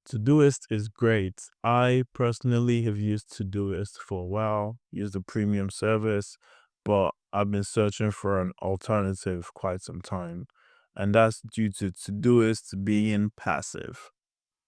Todoist is great. I personally have used Todoist for a while, used the premium service, but I've been searching for an alternative quite some time. And that's due to Todoist being passive.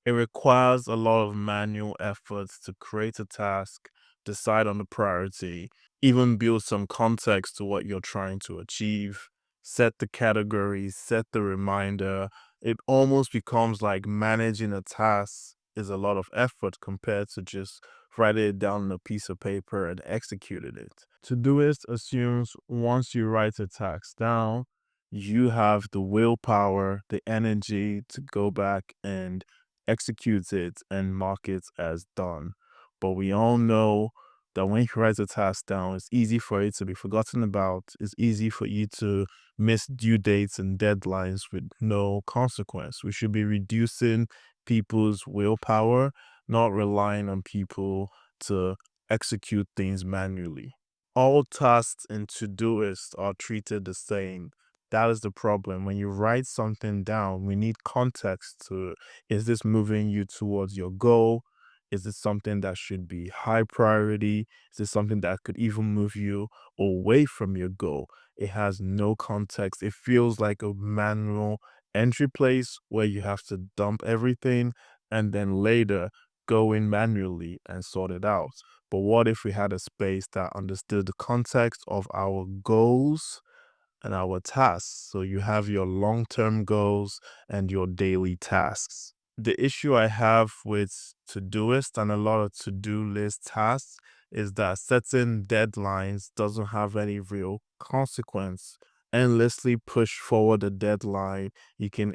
It requires a lot of manual efforts to create a task, decide on the priority, even build some context to what you're trying to achieve, set the categories, set the reminder. It almost becomes like managing a task is a lot of effort compared to just writing it down on a piece of paper and executing it. Todoist assumes once you write a task down, you have the willpower, the energy to go back and execute it and mark it as done. But we all know that when you write a task down, it's easy for it to be forgotten about. It's easy for you to miss due dates and deadlines with no consequence. We should be reducing people's willpower, not relying on people to execute things manually. All tasks in Todoist are treated the same. That is the problem. When you write something down, we need context to, is this moving you towards your goal? Is this something that should be high priority? Is this something that could even move you away from your goal? It has no context. It feels like a manual entry place where you have to dump everything and then later go in manually and sort it out. But what if we had a space that understood the context of our goals and our tasks? So you have your long-term goals and your daily tasks. The issue I have with Todoist and a lot of to-do list tasks is that setting deadlines doesn't have any real consequence. Endlessly push forward a deadline. You can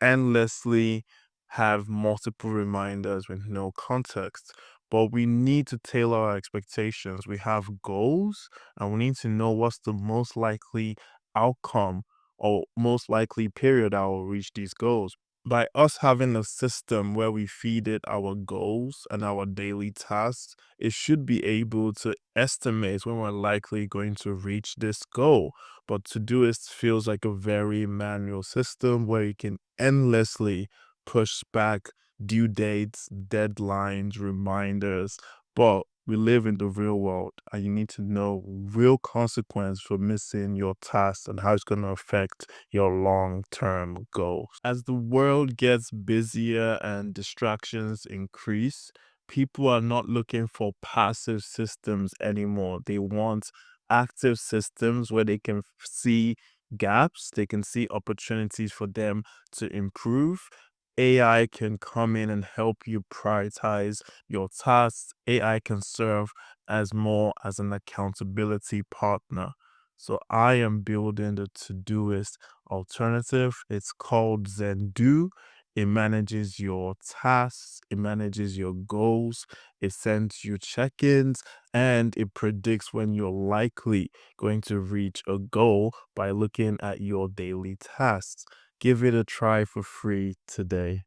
endlessly have multiple reminders with no context. But we need to tailor our expectations. We have goals and we need to know what's the most likely outcome or most likely period I will reach these goals. By us having a system where we feed it our goals and our daily tasks, it should be able to estimate when we're likely going to reach this goal. But Todoist feels like a very manual system where you can endlessly push back due dates, deadlines, reminders. But we live in the real world and you need to know real consequence for missing your tasks and how it's going to affect your long-term goals. As the world gets busier and distractions increase, people are not looking for passive systems anymore. They want active systems where they can see gaps, they can see opportunities for them to improve. AI can come in and help you prioritize your tasks. AI can serve as more as an accountability partner. So I am building the Todoist alternative. It's called Zendu. It manages your tasks, it manages your goals, it sends you check-ins, and it predicts when you're likely going to reach a goal by looking at your daily tasks. Give it a try for free today.